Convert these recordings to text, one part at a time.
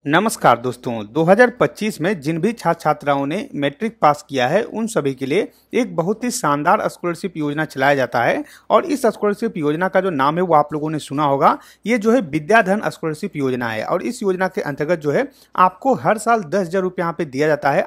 नमस्कार दोस्तों। 2025 में जिन भी छात्र छात्राओं ने मैट्रिक पास किया है उन सभी के लिए एक बहुत ही शानदार स्कॉलरशिप योजना चलाया जाता है और इस स्कॉलरशिप योजना का जो नाम है वो आप लोगों ने सुना होगा। ये जो है विद्याधन स्कॉलरशिप योजना है और इस योजना के अंतर्गत जो है आपको हर साल 10,000 रुपये यहाँ पे दिया जाता है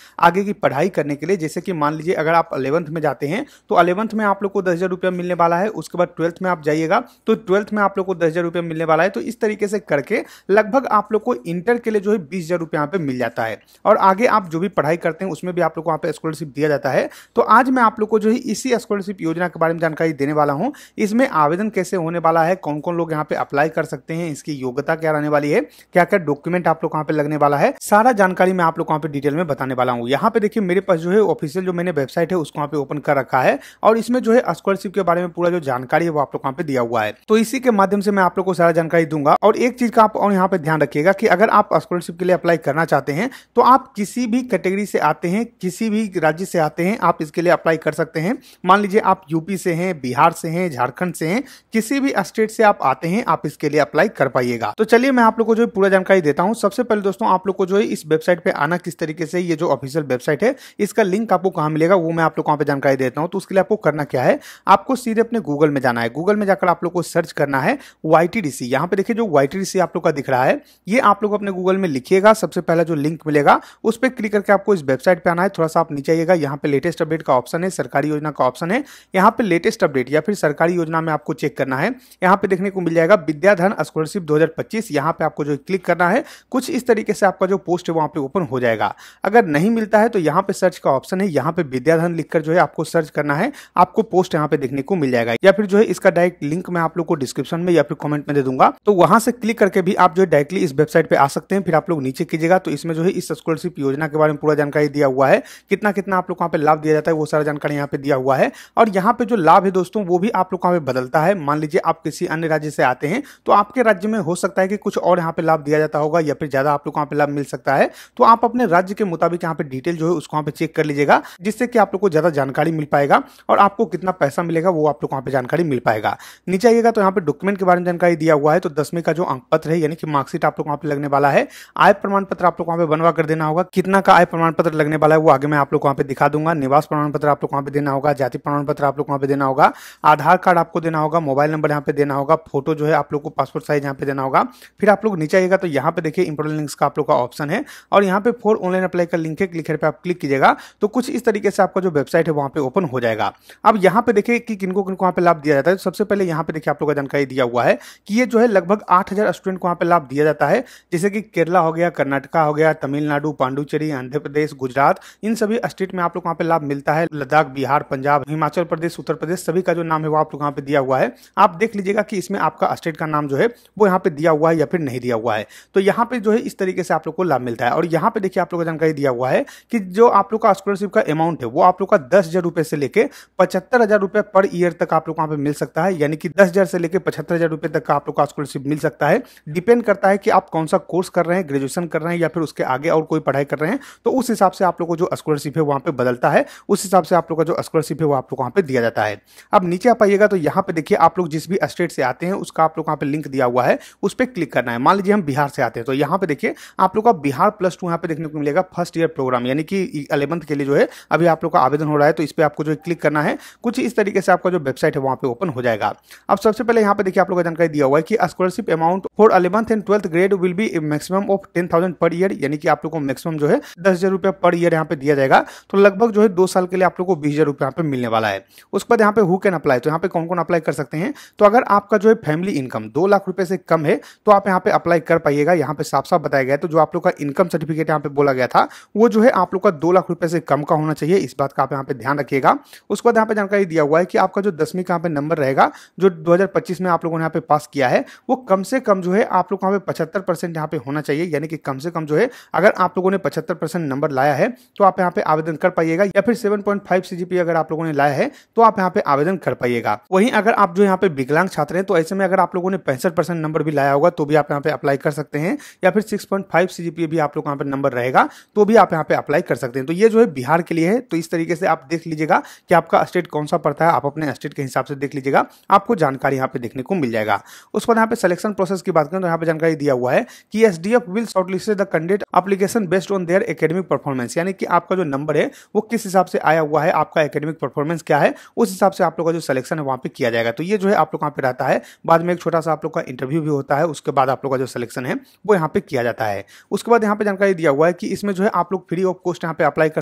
आगे की पढ़ाई करने के लिए। जैसे कि मान लीजिए अगर आप 11th में जाते हैं तो 11th में आप लोग को 10,000 रुपया मिलने वाला है। उसके बाद 12th में आप जाइएगा तो 12th में आप लोग को 10,000 रुपया मिलने वाला है। तो इस तरीके से करके लगभग आप लोग को इंटर के लिए जो है 20,000 रुपये यहाँ पे मिल जाता है और आगे आप जो भी पढ़ाई करते हैं उसमें भी आप लोग को यहाँ पे स्कॉलरशिप दिया जाता है। तो आज मैं आप लोग को जो है इसी स्कॉलरशिप योजना के बारे में जानकारी देने वाला हूँ। इसमें आवेदन कैसे होने वाला है, कौन कौन लोग यहाँ पे अप्लाई कर सकते हैं, इसकी योग्यता क्या रहने वाली है, क्या क्या डॉक्यूमेंट आप लोग यहाँ पे लगने वाला है, सारा जानकारी मैं आप लोग को यहाँ पे डिटेल में बताने वाला हूँ। यहाँ पे देखिए मेरे पास जो है ऑफिशियल जो मैंने वेबसाइट है उसको यहाँ पे ओपन कर रखा है और इसमें जो है स्कॉलरशिप के बारे में पूरा जो जानकारी है वो आप लोग यहाँ पे दिया हुआ है। तो इसी के माध्यम से मैं आप लोग को सारा जानकारी दूंगा। और एक चीज का आप और यहाँ पे ध्यान रखिएगा कि अगर आप स्कॉलरशिप के लिए अप्लाई करना चाहते हैं तो आप किसी भी कैटेगरी से आते हैं, किसी भी राज्य से आते हैं, आप इसके लिए अप्लाई कर सकते हैं। मान लीजिए आप यूपी से हैं, बिहार से हैं, झारखंड से हैं, किसी भी स्टेट से आप आते हैं, आप इसके लिए अप्लाई कर पाइएगा। तो चलिए मैं आप लोग को जो है पूरा जानकारी देता हूं। सबसे पहले दोस्तों आप लोग को जो है इस वेबसाइट पे आना किस तरीके से, ये जो ऑफिशियल वेबसाइट है इसका लिंक आपको कहां मिलेगा वो मैं आप लोग को वहां पे जानकारी देता हूं। तो उसके लिए आपको करना क्या है, आपको सीधे अपने गूगल में जाना है। गूगल में जाकर आप लोग को सर्च करना है YTDC। यहाँ पे देखिए जो YTDC आप लोग का दिख रहा है ये आप लोग अपने गूगल में लिखिएगा। सबसे पहला जो लिंक मिलेगा उस पर क्लिक करके आपको इस वेबसाइट पे आना है। थोड़ा सा आप नीचे आइएगा, यहाँ पे लेटेस्ट अपडेट का ऑप्शन है, सरकारी योजना का ऑप्शन है। यहाँ पे लेटेस्ट अपडेट या फिर सरकारी योजना में आपको चेक करना है। यहाँ पे देखने को मिल जाएगा विद्याधन स्कॉलरशिप 2025। यहाँ पे आपको जो क्लिक करना है, कुछ इस तरीके से आपका जो पोस्ट है वहां पे ओपन हो जाएगा। अगर नहीं मिलता है तो यहाँ पे सर्च का ऑप्शन है, यहाँ पे विद्याधन लिखकर जो है आपको सर्च करना है, आपको पोस्ट यहाँ पे देखने को मिल जाएगा। या फिर जो है इसका डायरेक्ट लिंक मैं आप लोग को डिस्क्रिप्शन में या फिर कमेंट में दे दूंगा। तो वहां से क्लिक करके भी आप जो है डायरेक्टली इस वेबसाइट पे आ सकते हैं। फिर आप लोग नीचे कीजिएगा तो इसमें जो है इस स्कॉलरशिप योजना के बारे में पूरा जानकारी दिया हुआ है, कितना कितना आप लोग को यहाँ पे लाभ दिया जाता है वो सारा जानकारी यहाँ पे दिया हुआ है। और यहाँ पे जो लाभ है दोस्तों वो भी आप लोग को यहाँ पे बदलता है। मान लीजिए आप किसी अन्य राज्य से आते हैं तो आपके राज्य में हो सकता है कि कुछ और यहाँ पे लाभ दिया जाता होगा या फिर ज्यादा आप लोग को यहाँ पे लाभ मिल सकता है। तो आप अपने राज्य के मुताबिक यहाँ पे डिटेल जो है उसको यहाँ पे चेक कर लीजिएगा, जिससे कि आप लोग को ज्यादा जानकारी मिल पाएगा और आपको कितना पैसा मिलेगा वो आप लोग को यहाँ पे जानकारी मिल पाएगा। नीचे आइएगा तो यहाँ पे डॉक्यूमेंट के बारे में जानकारी दिया हुआ है। तो 10वीं का जो अंक पत्र है यानी कि मार्कशीट आप लोग वहाँ पे लगने वाला है। आय प्रमाण पत्र आप लोग वहाँ पे बनवा कर देना होगा। कितना का आय प्रमाण पत्र लगने वाला है वो आगे मैं आप लोग को वहाँ पे दिखा दूंगा। निवास प्रमाण पत्र आप लोग वहाँ पे देना होगा, जाति प्रमाण पत्र आप लोग वहाँ पे देना होगा, आधार कार्ड आपको देना होगा, मोबाइल नंबर यहाँ पे देना होगा, फोटो जो है आप लोग को पासपोर्ट साइज यहाँ पे देना होगा। फिर आप लोग नीचे आइएगा तो यहाँ पे देखिए इंपोर्टेंट लिंक्स का आप लोग का ऑप्शन है और यहाँ पे फॉर ऑनलाइन अप्लाई का लिंक है, क्लिक पे आप क्लिक कीजिएगा तो कुछ इस तरीके से आपका जो वेबसाइट है वहाँ पे ओपन हो जाएगा। अब यहाँ पे देखिए कि किनको किनको वहाँ पे लाभ दिया जाता है। सबसे पहले यहाँ पे देखिए आप लोग का जानकारी दिया हुआ है कि ये जो है लगभग 8,000 स्टूडेंट को वहाँ पे लाभ दिया जाता है। जैसे कि केरला हो गया, कर्नाटका हो गया, तमिलनाडु, पांडुचेरी, आंध्र प्रदेश, गुजरात, इन सभी स्टेट में आप लोग वहाँ पे लाभ मिलता है। लद्दाख, बिहार, पंजाब, हिमाचल प्रदेश, उत्तर प्रदेश, सभी का जो नाम है वो आप लोग यहाँ पे दिया हुआ है। आप देख लीजिएगा कि इसमें आपका स्टेट का नाम जो है वो यहाँ पे दिया हुआ है या फिर नहीं दिया हुआ है। तो यहाँ पे जो है इस तरीके से आप लोग को लाभ मिलता है। और यहाँ पे देखिए आप लोग को जानकारी दिया हुआ है कि जो आप लोग का स्कॉलरशिप का अमाउंट है वो आप लोग का 10,000 रुपए से लेके 75,000 रुपए पर ईयर तक आप लोग वहाँ पे मिल सकता है। यानी कि 10,000 से लेके 75,000 रुपए तक का आप लोग का स्कॉलरशिप मिल सकता है। डिपेंड करता है कि आप कौन सा कोर्स कर रहे हैं, ग्रेजुएशन कर रहे हैं या फिर उसके आगे और कोई पढ़ाई कर रहे हैं। तो उस हिसाब से आप लोग को जो स्कॉलरशिप है वहाँ पे बदलता है, उस हिसाब से आप लोग का जो स्कॉलरशिप है वो आप लोग को वहाँ पे दिया जाता है। अब नीचे आप आइएगा तो यहाँ पे देखिए आप लोग जिस भी स्टेट से आते हैं उसका आप लोग वहाँ पे लिंक दिया हुआ है, उस पर क्लिक करना है। मान लीजिए हम बिहार से आते हैं तो यहाँ पे देखिए आप लोग का बिहार +2 यहाँ पे देखने को मिलेगा, फर्स्ट ईयर प्रोग्राम यानी कि 11th के लिए जो है अभी आप लोग का आवेदन हो रहा है। तो इस पर आपको जो क्लिक करना है, कुछ इस तरीके से आपका जो वेबसाइट है वहाँ पे ओपन हो जाएगा। अब सबसे पहले यहाँ पे देखिए आप लोग का जानकारी दिया हुआ है कि scholarship amount for 11th and 12th grade will be maximum of 10,000 per year. यानी कि आप लोग को मैक्सिमम जो है 10,000 रुपया पर ईयर यहाँ पे दिया जाएगा। तो लगभग जो है 2 साल के लिए आप लोग को 20,000 रुपया यहाँ पे मिलने वाला है। उसके बाद यहाँ पे हु कैन अप्लाई, तो यहाँ पे कौन कौन अप्लाई कर सकते हैं। तो अगर आपका जो है फैमिली इनकम 2 लाख रुपए से कम है तो आप यहाँ पे अप्लाई कर पाइएगा। यहाँ पे साफ साफ बताया गया है। तो जो आप लोग का इनकम सर्टिफिकेट यहाँ पे बोला गया था वो जो है आप लोग का 2 लाख रुपए से कम का होना चाहिए, इस बात का आप यहाँ पे ध्यान रखिएगा। उसके बाद यहाँ पे जानकारी दिया हुआ है कि आपका जो 10वीं का यहाँ पे नंबर रहेगा जो 2025 में आप लोगों ने यहाँ पे पास किया है वो कम से कम जो है आप लोग यहाँ पे 75% यहाँ पे होना चाहिए। यानी कि कम से कम जो है अगर आप लोगों ने 75% नंबर लाया है तो आप यहाँ पे आवेदन कर पाइएगा। या फिर 7.5 CGPA अगर आप लोगों ने लाया है तो आप यहाँ पे आवेदन कर पाइएगा। वहीं अगर आप जो यहाँ पे विकलांग छात्र हैं तो ऐसे में अगर आप लोगों ने 65% नंबर भी लाया होगा तो भी आप यहाँ पे अप्लाई कर सकते हैं। या फिर 6.5 CGPA भी आप लोग यहाँ पे नंबर रहेगा तो भी आप यहाँ पे अप्लाई कर सकते हैं। तो ये जो है बिहार के लिए है। तो इस तरीके से आप देख लीजिएगा कि आपका स्टेट कौन सा पड़ता है, आप अपने स्टेट के हिसाब से देख लीजिएगा, आपको जानकारी यहाँ पे देखने को मिल जाएगा। उसके बाद यहाँ पे सिलेक्शन प्रोसेस की बात करें तो यहाँ पे जानकारी दिया हुआ है कि SDF will shortlist the candidate application based on their academic performance, यानी कि आपका जो नंबर है वो किस हिसाब से आया हुआ है, आपका एकेडमिक परफॉर्मेंस क्या है, उस हिसाब से आप लोग का जो सिलेक्शन है वहां पे किया जाएगा। तो ये जो है आप लोग वहां पे रहता है। बाद में एक छोटा सा आप लोग का इंटरव्यू भी होता है, उसके बाद आप लोग का जो सिलेक्शन है वो यहाँ पे किया जाता है। उसके बाद यहाँ पे जानकारी दिया हुआ है कि इसमें जो है आप लोग फ्री ऑफ कॉस्ट यहाँ पे अप्लाई कर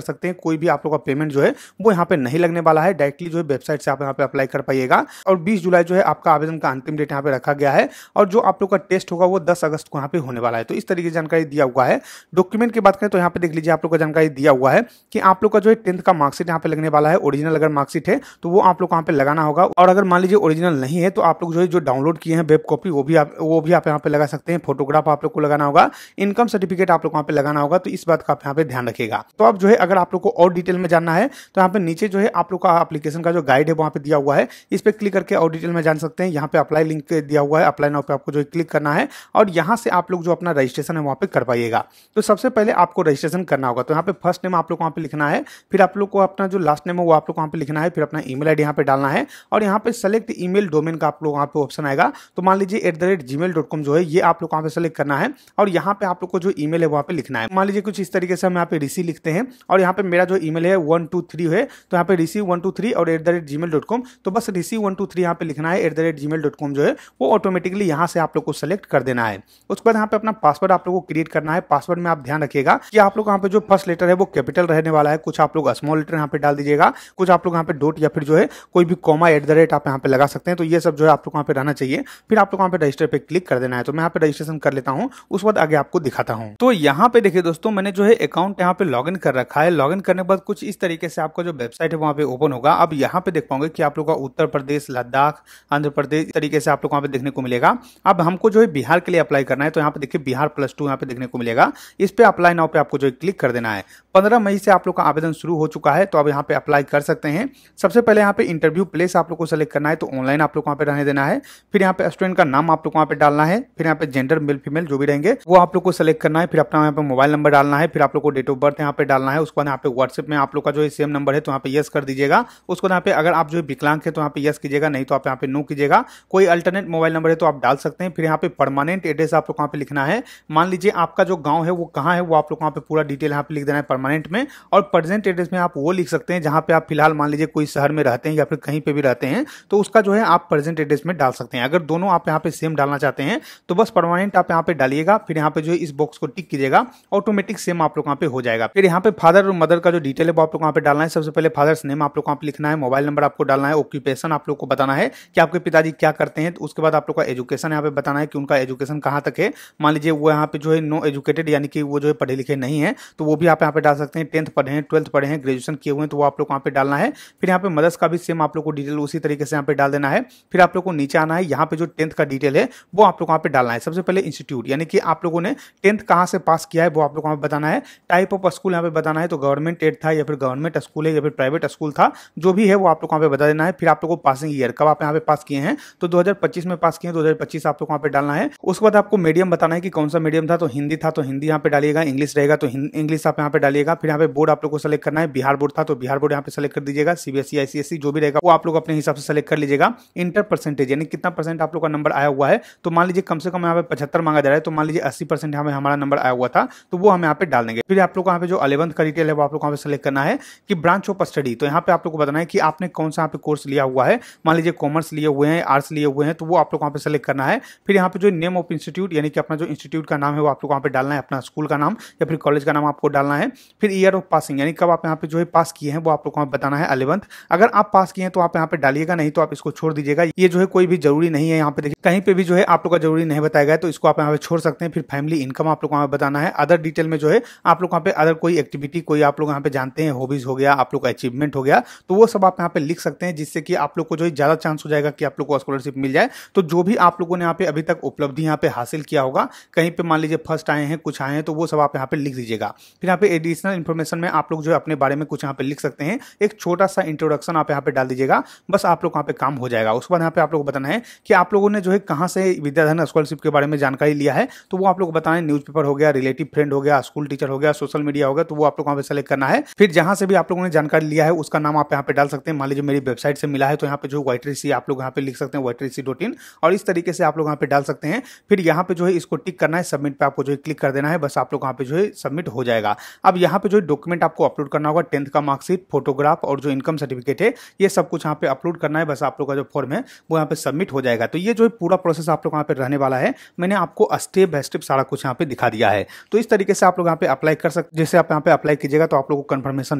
सकते हैं। कोई भी आप लोग का पेमेंट जो है वो यहाँ पे नहीं लगने वाला है। डायरेक्टली जो है वेबसाइट से आप यहाँ पे अप्लाई कर पाइएगा। और 20 जुलाई जो है आपका आवेदन का अंतिम डेट यहाँ पे रखा गया है। और जो आप लोग का टेस्ट होगा वो 10 अगस्त को यहाँ पे होने वाला है। तो इस तरीके की जानकारी दिया हुआ है। डॉक्यूमेंट की बात करें तो यहाँ पे देख लीजिए आप लोग का जानकारी दिया हुआ है कि आप लोग का जो है 10th का मार्कशीट यहाँ पे लगने वाला है। ओरिजिनल अगर मार्कशीट है तो वो आप लोग को यहाँ पे लगाना होगा। और अगर मान लीजिए ओरिजिनल नहीं है तो आप लोग जो है जो डाउनलोड किए हैं वेब कॉपी वो भी आप यहाँ पे लगा सकते हैं। फोटोग्राफ आप लोग को लगाना होगा। इनकम सर्टिफिकेट आप लोग वहाँ पे लगाना होगा। तो इस बात का आप यहाँ पे ध्यान रखिएगा। तो अब जो है अगर आप लोग को और डिटेल में जानना है तो यहाँ पे नीचे जो है आप लोग का एप्लीकेशन का जो गाइड है वहाँ पे दिया हुआ है। इस पे क्लिक करके और डिटेल में जान सकते हैं। यहाँ पे अप्लाई लिंक दिया हुआ है। अप्लाई नाउ पे आपको जो क्लिक करना है और यहाँ से आप लोग जो अपना रजिस्ट्रेशन है वहाँ पे कर पाइएगा। तो सबसे पहले आपको रजिस्ट्रेशन करना होगा। तो यहाँ पे फर्स्ट नेम आप लोग वहाँ पे लिखना है। फिर आप लोग को अपना जो लास्ट नेम है वो आप लोग वहाँ पे लिखना है। फिर अपना ईमेल आईडी यहाँ पे डालना है और यहाँ पे सेलेक्ट ईमेल डोमेन का आप लोग वहाँ पे ऑप्शन आएगा। तो मान लीजिए @gmail.com जो है ये आप लोग वहाँ पे सेलेक्ट करना है और यहाँ पे आप लोग को जो ईमेल है वहाँ पे लिखना है। मान लीजिए कुछ इस तरीके से हम यहाँ पे ऋषि लिखते हैं और यहाँ पे मेरा जो ईमेल है 123 है। तो यहाँ पे ऋषि123 और @gmail.com। तो बस ऋषि123 यहाँ पे लिखना है। @gmail.com जो है वो ऑटोमेटिकली यहाँ से आप लोग को सेलेक्ट कर देना है। उसके बाद यहाँ पे अपना पासवर्ड आप लोग को क्रिएट करना है। पासवर्ड में आप ध्यान रखिएगा कि आप लोग यहाँ पे जो फर्स्ट लेटर है वो कैपिटल रहने वाला है। कुछ आप लोग स्मॉल लेटर यहाँ पे डाल दीजिएगा। कुछ आप लोग यहाँ पे डॉट या फिर जो है कोई भी कॉमा @ आप यहाँ पे लगा सकते हैं। तो ये सब जो है आप लोग वहाँ पे रहना चाहिए। फिर आप लोग वहाँ पे रजिस्टर पे क्लिक कर देना है। तो मैं यहाँ पे रजिस्ट्रेशन कर लेता हूँ। उस बाद आगे आपको दिखाता हूँ। तो यहाँ पे देखिए दोस्तों मैंने जो है अकाउंट यहाँ पे लॉगिन कर रखा है। लॉगिन करने के बाद कुछ इस तरीके से आपका जो वेबसाइट है वहाँ पे ओपन होगा। अब यहाँ पे देख पाओगे कि आप लोग का उत्तर प्रदेश, लद्दाख, आंध्र प्रदेश इस तरीके से आप लोग वहाँ पे देखने को मिलेगा। अब हमको जो है बिहार के लिए अप्लाई करना है। तो यहाँ पे देखिए बिहार +2 यहाँ पे देखने को मिलेगा। इस पे अप्लाई नाउ पे आपको जो है क्लिक कर देना है। 15 मई से आप लोग का आवेदन शुरू हो चुका है। तो अब यहाँ पे अप्लाई कर सकते हैं। सबसे पहले यहाँ पे इंटरव्यू प्लेस आप लोग को सेलेक्ट करना है। तो ऑनलाइन आप लोग वहाँ पे रहने देना है। फिर यहाँ पे स्टूडेंट का नाम आप लोग वहाँ पे डालना है। फिर यहाँ पे जेंडर मेल फीमेल जो भी रहेंगे वो आप लोग को सेलेक्ट करना है। फिर अपना यहाँ पे मोबाइल नंबर डालना है। फिर आप लोग को डेट ऑफ बर्थ यहाँ पे डालना है। उसके बाद यहाँ पे व्हाट्सएप में आप लोग का जो सेम नंबर है तो यहाँ पे यस कर दीजिएगा। उसको यहाँ पे अगर आप जो विकलांग है तो यहाँ पे यस कीजिएगा, नहीं तो आप यहाँ पे नो कीजिएगा। कोई अल्टरनेट मोबाइल नंबर है तो आप डाल सकते हैं। फिर यहाँ पे परमानेंट एड्रेस आप लोग वहाँ पे लिखना है। मान लीजिए आपका जो गाँव है वो कहाँ है वो आप लोग वहाँ पे पूरा डिटेल यहाँ पे लिख देना है परमानेंट में। और प्रेजेंट एड्रेस में आप वो लिख सकते हैं जहाँ पे आप फिलहाल मान लीजिए कोई शहर में रहते हैं या फिर कहीं पे भी रहते हैं तो उसका जो है आप प्रेजेंट एड्रेस में डाल सकते हैं। अगर दोनों आप यहाँ पे सेम डालना चाहते हैं तो बस परमानेंट आप यहाँ पे डालिएगा। फिर यहाँ पे जो है इस बॉक्स को टिक कीजिएगा, ऑटोमेटिक सेम आप लोग वहाँ पे हो जाएगा। फिर यहाँ पे फादर और मदर का जो डिटेल है वो आप लोग वहाँ पे डालना है। सबसे पहले फादर्स नेम आप लोग वहाँ पे लिखना है। मोबाइल नंबर आपको डालना है। ऑक्यूपेशन आप लोग को बताना है कि आपके पिताजी क्या करते हैं। तो उसके बाद आप लोग का एजुकेशन यहाँ पे बताना है कि उनका एजुकेशन कहाँ तक है। मान लीजिए वो यहाँ पे जो है नो एजुकेटेड यानी कि वो जो है पढ़े लिखे नहीं है तो वो भी आप यहाँ पे डाल सकते हैं। 10th पढ़े हैं, 12th पढ़े हैं, ग्रेजुएशन किए हुए हैं तो वो आप लोग वहाँ पे डालना है। फिर यहाँ पे मदर्स का भी सेम आप लोग को डिटेल उसी तरीके से यहाँ पे डाल देना है। फिर आप लोग को नीचे आना है। यहाँ पे जो 10th का डिटेल है वो आप लोग वहाँ पे डालना है। सबसे पहले इंस्टीट्यूट यानी कि आप लोगों ने 10th कहाँ से पास किया है वो आप लोग वहाँ पे बताना है। टाइप ऑफ स्कूल यहाँ पे बताना है। तो गवर्नमेंट एड था या फिर गवर्नमेंट स्कूल है या फिर प्राइवेट स्कूल था, जो भी है वो आप लोग वहाँ पे बता देना है। फिर आप लोग को पासिंग ईयर कब आप यहाँ पे पास किए हैं तो 2025 में पास किए हैं, 2025 आप लोग वहाँ पे डालना है। उसके बाद आपको मीडियम बताना है कि कौन सा मीडियम था। तो हिंदी था तो हिंदी यहाँ पे डालिएगा, इंग्लिश रहेगा तो इंग्लिश आप यहाँ पे डालिएगा। फिर यहाँ पे बोर्ड आप लोग को सेलेक्ट करना है। बिहार बोर्ड था तो बिहार बोर्ड यहाँ पे सेलेक्ट कर दीजिएगा। सीबीएसई ICSE जो भी रहेगा वो आप लोग अपने हिसाब से सेलेक्ट कर लीजिएगा। इंटर परसेंटेज यानी कितना परसेंट आप लोग का नंबर आया हुआ है। तो मान लीजिए कम से कम यहाँ पे 75 मांगा जा रहा है तो मान लीजिए 80% यहाँ पे हमारा नंबर आया हुआ था तो वो हम यहाँ पे डाल देंगे। फिर आप लोग यहाँ पे जो 11th का डिटेल है वो आप लोग यहाँ पे सेलेक्ट करना है कि ब्रांच ऑफ स्टडी। तो यहाँ पे आप लोग को बताना है कि आपने कौन सा यहाँ पे कोर्स लिया हुआ है। मान लीजिए कॉमर्स लिए हुए हैं, आर्ट्स लिए हुए हैं तो वो आप लोग वहाँ पे सेलेक्ट करना है। फिर यहाँ पे जो नेम ऑफ इंस्टीट्यूट यानी कि अपना जो इंस्टीट्यूट का नाम है वो आप लोग वहाँ पे डालना है। अपना स्कूल का नाम या फिर कॉलेज का नाम आपको डालना है। फिर ईयर ऑफ पासिंग यानी कब आप यहाँ पे जो है पास किए हैं वो आप लोग वहाँ बताना है। 11th अगर आप पास किए हैं तो आप यहाँ पे डालिएगा, नहीं तो आप इसको छोड़ दीजिएगा। ये जो है कोई भी जरूरी नहीं है। यहाँ पे देखिए कहीं पे भी जो है आप लोग का जरूरी नहीं बताया गया तो इसको आप यहाँ पे छोड़ सकते हैं। फिर फैमिली इनकम आप लोग वहाँ पे बताना है। अदर डिटेल में जो है आप लोग वहाँ पे अदर कोई एक्टिविटी कोई आप लोग यहाँ पे जानते हैं, हॉबीज हो गया, आप लोग का अचीवमेंट हो गया तो वो सब आप यहाँ पे लिख सकते हैं, जिससे कि आप लोग को जो है ज्यादा चांस हो जाएगा कि आप लोग को स्कॉलरशिप मिल जाए। तो जो भी आप लोगों ने यहाँ पे अभी तक उपलब्धि यहाँ पे हासिल किया होगा, कहीं पे मान लीजिए फर्स्ट आए हैं, कुछ आए हैं तो वो सब आप यहाँ पे लिख दीजिएगा। फिर यहाँ पे एडिशनल इन्फॉर्मेशन में आप लोग जो है अपने बारे में कुछ यहाँ पे लिख सकते हैं। एक छोटा सा इंट्रोडक्शन आप यहाँ पे डाल दीजिएगा, बस आप लोग वहाँ पे काम हो जाएगा। उसके बाद यहाँ पे आप लोग बताना है कि आप लोगों ने जो है कहाँ से विद्याधन स्कॉलरशिप के बारे में जानकारी लिया है। तो वो आप लोग बताना है। न्यूज़पेपर हो गया, रिलेटिव फ्रेंड हो गया, स्कूल टीचर हो गया, सोशल मीडिया हो गया, तो वो आप लोग वहाँ पे सेलेक्ट करना है। फिर जहाँ से भी आप लोगों ने जानकारी लिया है उसका नाम आप यहाँ पे डाल सकते हैं। मान लीजिए मेरी वेबसाइट से मिला है तो यहाँ पे जो whiterisi आप लोग यहाँ पे लिख सकते हैं whiterisi.in और इस तरीके से आप लोग यहाँ पे डाल सकते हैं। फिर यहाँ पे जो है इसको टिक करना है, सबमिट पे आपको जो है क्लिक कर देना है, बस आप लोग वहाँ पे जो है सबमिट हो जाएगा। अब यहाँ पे जो डॉक्यूमेंट आपको अपलोड करना होगा, 10th का मार्कशीट, फोटोग्राफ और जो इनकम सर्टिफिकेट है, ये सब कुछ यहाँ पे अपलोड करना है। बस आप लोग का जो फॉर्म है वो यहाँ पे सबमिट हो जाएगा। तो ये जो है पूरा प्रोसेस आप लोग यहाँ पे रहने वाला है। मैंने आपको स्टेप बाय स्टेप सारा कुछ यहाँ पे दिखा दिया है। तो इस तरीके से आप लोग यहाँ पे अप्लाई कर सकते। जैसे आप यहाँ पे अप्लाई कीजिएगा तो आप लोग को कंफर्मेशन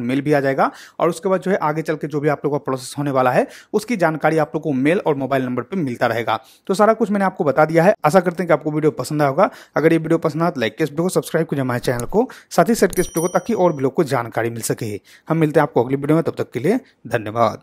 मेल भी आ जाएगा, और उसके बाद जो है आगे चल के जो भी आप लोग का प्रोसेस होने वाला है उसकी जानकारी आप लोग को मेल और मोबाइल नंबर पे मिलता रहेगा। तो सारा कुछ मैंने आपको बता दिया है। आशा करते हैं कि आपको वीडियो पसंद आया होगा। अगर ये वीडियो पसंद आया तो लाइक के इस वीडियो को, सब्सक्राइब कीजिए हमारे चैनल को, साथ ही शेयर के इस वीडियो को, ताकि और भी लोग को जानकारी मिल सके। हम मिलते हैं आपको अगली वीडियो में, तब तक के लिए धन्यवाद।